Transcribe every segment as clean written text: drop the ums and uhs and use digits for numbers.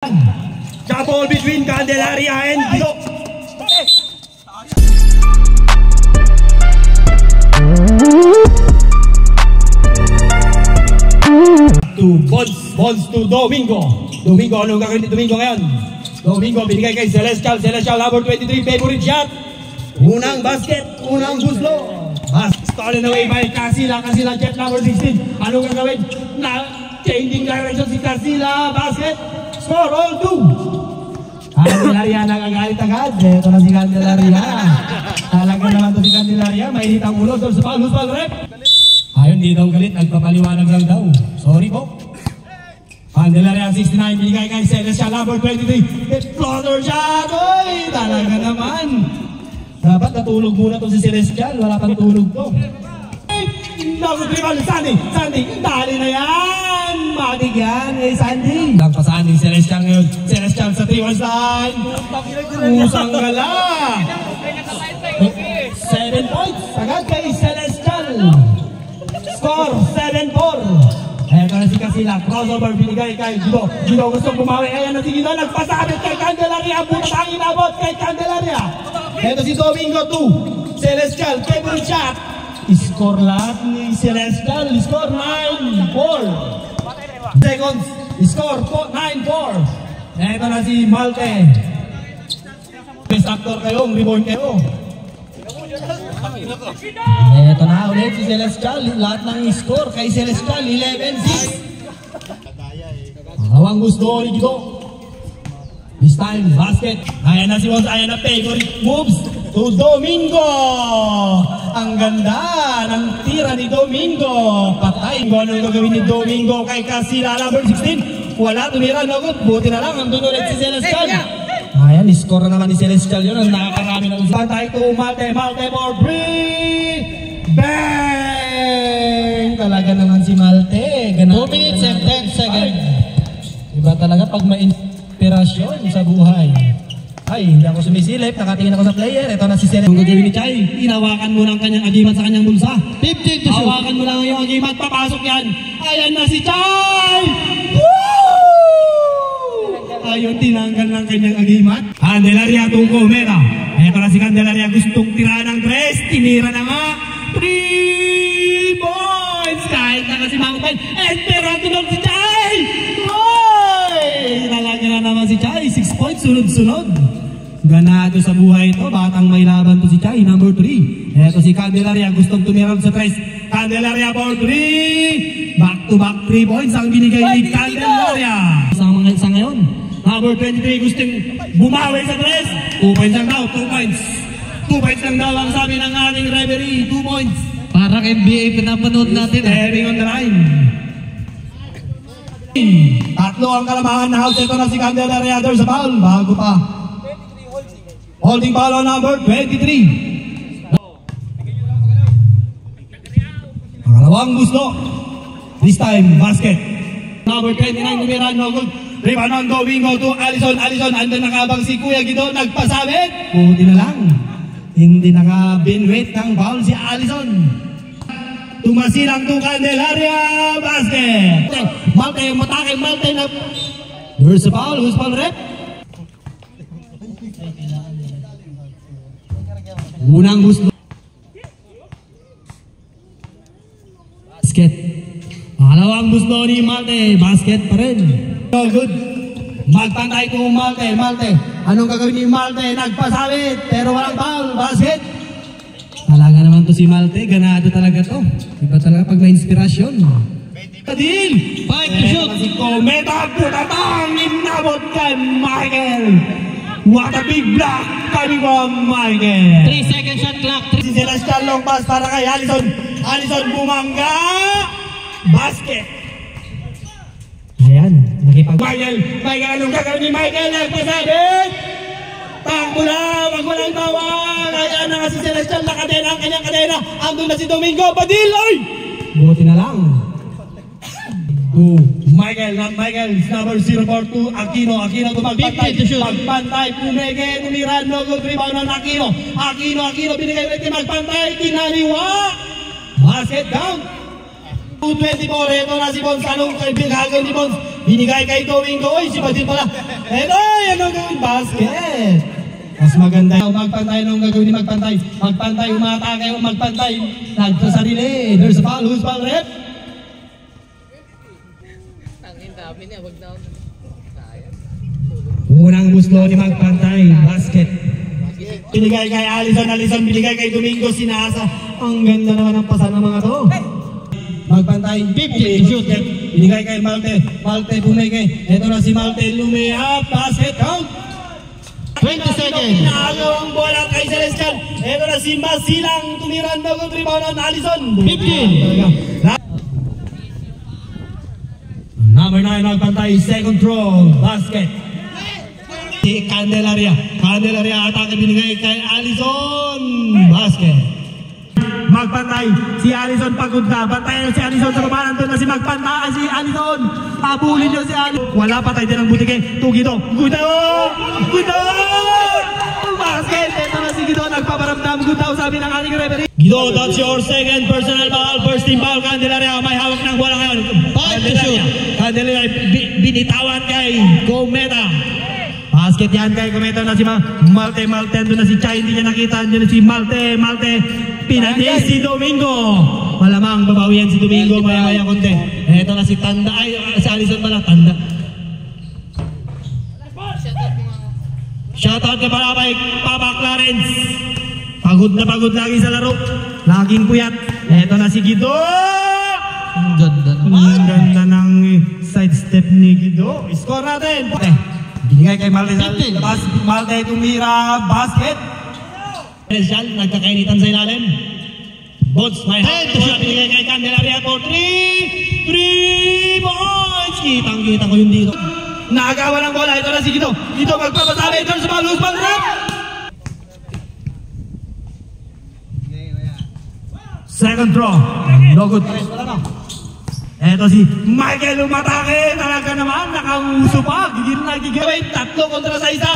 Ball between Candelaria and Guido. To Bonds to Domingo. Domingo, ano gagawin ni Domingo ngayon? Domingo, binigay kay Celestial. Celestial, number 23, favorite shot. Unang basket, unang guslo. Stolen away by Casilla. Casilla, jet number 16. Ano gagawin? Changing direction si Casilla. Basket. Score all two. Candelaria nagagalit agad. Ito na si Candelaria. Talaga naman to si Candelaria. Mainit ang ulo. Doon sa foul. Who's foul rep? Ayun, di daw galit. Nagpapaliwanag lang daw. Sorry po. Candelaria 69. Binigay kay Celestial number 23. Exploder shot. Oy! Talaga naman. Dapat natulog muna to si Celestial. Wala pang tulog to. Nag-dribble Sandy. Sandy. Dali na yan. Matig yan. Sandy. Nagpasaan ni Celestial ngayon. Celestial sa 3-1 line. Usang gala. 7 points. Agad kay Celestial. Score 7-4. Eto na si Casilla. Crossover. Binigay kay Guido. Guido gustong bumawi. Ayan na si Guido. Nagpasabit kay Candelaria. Butas ang inabot kay Candelaria. Eto si Domingo 2. Celestial. Favorite shot. Score lahat ni Celestial. Score 9-4. Seconds. Score 9-4. Eto na si Malte. Best actor kayo. Reborn kayo. Eto na ulit si Celestial. Lahat ng score kay Celestial. 11-6. Awang gusto ni Guido. This time, basket. Ayan na si Wons. Ayan na favorite moves to Domingo. Ang ganda ng tira ni Domingo. Patay. Ano gagawin ni Domingo kay Casilla number 16? Wala, tumira. No good. Buti na lang. Ang ulit si Celestial. Ayan, score na naman ni Celestial yun. Ang nakakarami na usapan. Tayo to Malte. Malte for free. Bang! Talaga naman si Malte. 2 minutes and 10 seconds. Iba talaga pag inspirasyon sa buhay. Ay, hindi ako sumisilip. Nakatingin ako sa player. Ito na si Celestial. Ang gagawin ni Chay, hinawakan mo ng kanyang agimat sa kanyang bulsa. 15 to shoot. Hawakan mo lang yung agimat. Papasok yan. Ayan na si Chay! Ayun, tinanggal ng kanyang agimat. Candelaria tungko, meta. Ito na si Candelaria. Gustong tira ng 3. Tinira na nga. 3 points! Kahit na kasi Mountain. Esperanto ng si Chay! Talaga na naman si Chay, 6 points, sunod-sunod. Ganado sa buhay ito, batang may laban to si Chay, number 3. Eto si Candelaria, gustong tumiral sa 3. Candelaria for 3. Back-to-back 3 points ang binigay ni Candelaria. Sa ngayon, number 23 gustong bumawi sa 3. 2 points lang daw, 2 points. 2 points lang daw ang sabi ng ating referee, 2 points. Parang NBA pinapanood natin. Staring on the line. Tatlo ang kalamahan na house. Ito na si Candelaria. There's a foul. Bago pa. Holding foul on number 23. Pangalawang gusto. This time, basket. Number 29, Numeran, no good. Rebound on Domingo to Allison. Allison, andun nakabang si Kuya Guido. Nagpasabit. Buti na lang. Hindi naka-binwait ng foul si Allison. Tumasilang to Candelaria. Basket. Malte, matake, Malte na. Where's the foul? Who's foul rep? Unang gusto. Basket. Pangalawang gusto ni Malte. Basket pa rin. So good. Magpantay to Malte. Malte. Anong gagawin ni Malte? Nagpasabit. Pero walang foul. Basket. Talaga naman to si Malte. Ganado talaga to. Iba talaga pag may inspirasyon. Adil! 5 to shoot! Si Cometa Putatang inabot kay Michael! What a big block coming from Michael! 3 second shot clock. Si Celestial long pass para kay Allison. Allison bumangga! Basket! Ayan, nakipag... Michael! Michael, anong gagawin ni Michael? Nagpasabit! Takbo na! Wag mo lang tawag! Ayan na nga si Celestial, nakadena ang kanyang kadena. Andun na si Domingo. Badil! Oy! Buti na lang. To Michael, not Michael. Number 042, Aquino. Aquino to magpantay. Magpantay. Pumege, tumiran. No good rebound on Aquino. Aquino. Binigay ulit ni magpantay. Kinaliwa. Basket down. 224. Ito na si Bons. Anong gagawin ni Bons? binigay kay Domingo. Uy, si Badin pala. Eto, yan ang gawin, basket. Mas maganda yung magpantay nung gagawin ni magpantay. Magpantay, umatake, magpantay. Nagpasarili. There's a foul. Who's foul, ref? Tangin dami niya, wag na. Unang buslo ni magpantay. Basket. Binigay kay Alison, binigay kay Domingo, sinasa. Ang ganda naman ang pasa ng mga to. Magpantay, 50 shoot. Binigay kay Malte bumigay. Ito na si Malte, lumihap, basket, count. 20 seconds. Inaagaw ang bola kay Celestial. Ito na si Masilang, tumiran na kung rebound on Alison. 15. Number 9, magpantay, second throw, basket. Si Candelaria atake binigay kay Alison, basket. Magpantay, si Alison pagod na, bantayan si Alison sa baba, nandun na si magpantay, si Alison, habulin niyo si Alison. Wala patay din ang butike, Guido, basket. Ito na si Guido, nagpaparamdam, good daw sabi ng ating referee. Guido, that's your second personal foul, first team foul. Candelaria, may hawak ng bola ngayon. Candelaria, binitawan kay Cometa. Basket yan kay Cometa na si Malte, ando na si Chai, hindi niya nakita, ando na si Malte, pinatis si Domingo. Malamang babawi yan si Domingo, maya konti. Eto na si Tanda, si Alison pala, Tanda. Shoutout ka pala kay Papa Clarence. Pagod na pagod lagi sa laro, laging puyat. Eto na si Guido. Ang ganda naman. Ang ganda ng sidestep ni Guido. Score natin. Binigay kay Malte sa labas. Malte tumira, basket. Special, nagkakainitan sa ilalim. Bots, may hawak na siya. Binigay kay Candelaria for 3 points. Kitang-kita ko yung dito. Nakagawa ng bola. Ito na si Guido. Guido magpapasabi. Ito sa ball. Who's ball, rep? Second throw. No good. Eto si Michael umatake. Talaga naman. Nakauso pa. Gigil. Tatlo kontra sa isa.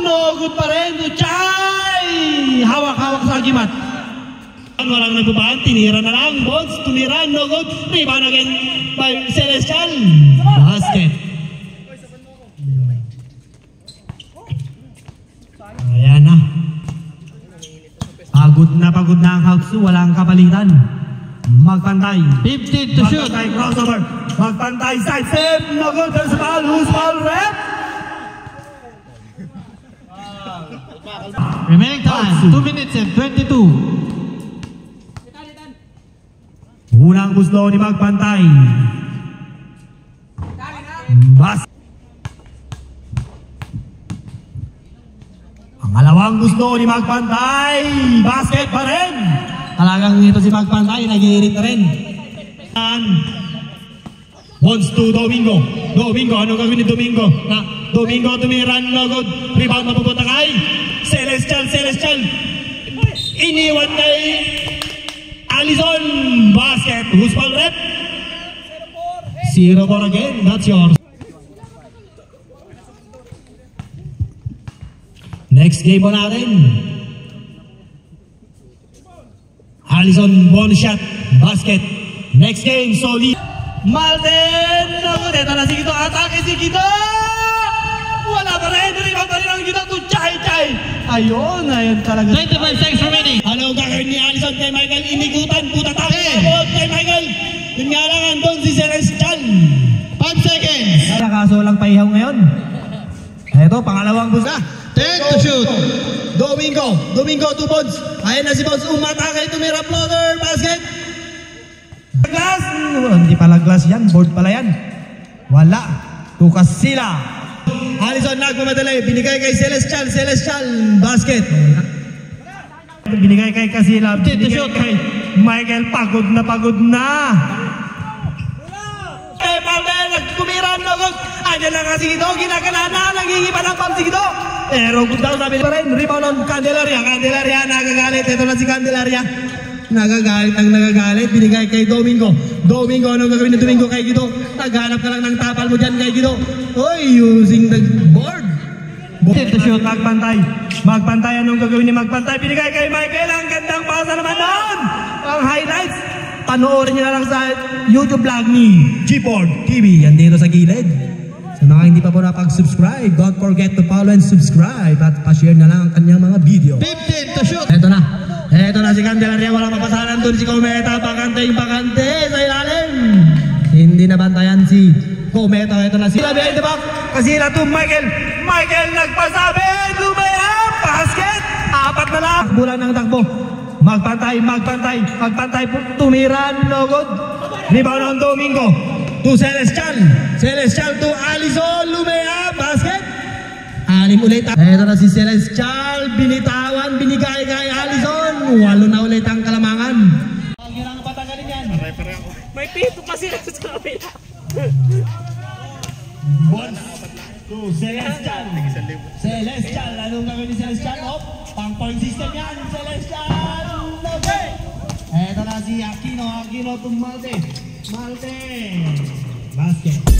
No good pa rin. Chay! Hawak-hawak sa agimat. Walang nagpapaan. Tinira na lang. Bones. Tumira. No good. Rebound again by Celestial. Basket. Ayan na. Pagod na ang Hawks, walang kapalitan. Magpantay. 15 to shoot. Magpantay, crossover. Magpantay, side step. No good, there's a foul. Who's foul, rep? Remaining time, 2 minutes and 22. Unang gusto ni Magpantay. Pangalawang gusto ni Magpantay. Basket pa rin. Talagang ito si Magpantay, nag-iirit na rin. Bones to Domingo. Ano gagawin ni Domingo? Domingo tumiran, no good. Rebound mapupunta kay Celestial. Iniwan kay Alison. Basket. Who's foul, rep? 0-4 again. That's yours. Next game po natin. Alison, bonus shot, basket. Next game, solid. Malden! Ito na si Guido, atake si Guido! Wala pa rin, rebound pa rin ang Guido to Chay. Ayun talaga. 25 seconds remaining. Ano gagawin ni Alison kay Michael? Inigutan, puta take. Kay Michael. Yun nga lang, andun si Celestial. 5 seconds. Kaso walang paihaw ngayon. Ito, pangalawang busa. 10 to shoot. Domingo 2 points. Ayan na si Bones, umatake, tumira floater, basket. Glass. Hindi pala glass yan, board pala yan. Wala. Tukas sila. Alison nagmamadali, binigay kay Celestial, basket. Binigay kay Casila, binigay kay Michael, pagod na. Nagkumiran na ko. Andiyan lang kasi ito, ginagalana, nangingiba ng pump si ito. Pero good daw sabi pa rin, rebound on Candelaria, nagagalit. Ito na si Candelaria. Nagagalit, binigay kay Domingo, anong gagawin ni Domingo kay Guido? Naghanap ka lang ng tapal mo dyan kay Guido. Using the board. To shoot. Magpantay, anong gagawin ni Magpantay? Binigay kay Michael, ang gandang pasa naman doon. Ang highlights. panoorin nyo na lang sa YouTube vlog ni Gboard TV. Yan dito sa gilid. Sa mga hindi pa po napag-subscribe, don't forget to follow and subscribe at pa-share na lang ang kanyang mga video. 15 to shoot. Ito na si Candelaria, walang mapasalan doon si Cometa, bakante sa ilalim. Hindi na bantayan si Cometa, ito na si behind the back, kasira to Michael nagpasabi, lumayang basket, 4 na lang. Bulan ng takbo, magpantay, tumiran, no good. Rebound ng Domingo, to Celestial to Alison, lumayang basket. 6 ulit. Ito na si Celestial, binitawan, binigay kay Alison. 8 na ulit ang Kalamangan. Kailangan patagalin yan. May pito kasi sa kapila. Bonds to Celestial. Anong gagawin ni Celestial? Pang point system yan. Celestial. Okay. Ito na si Aquino to Malte. Basket.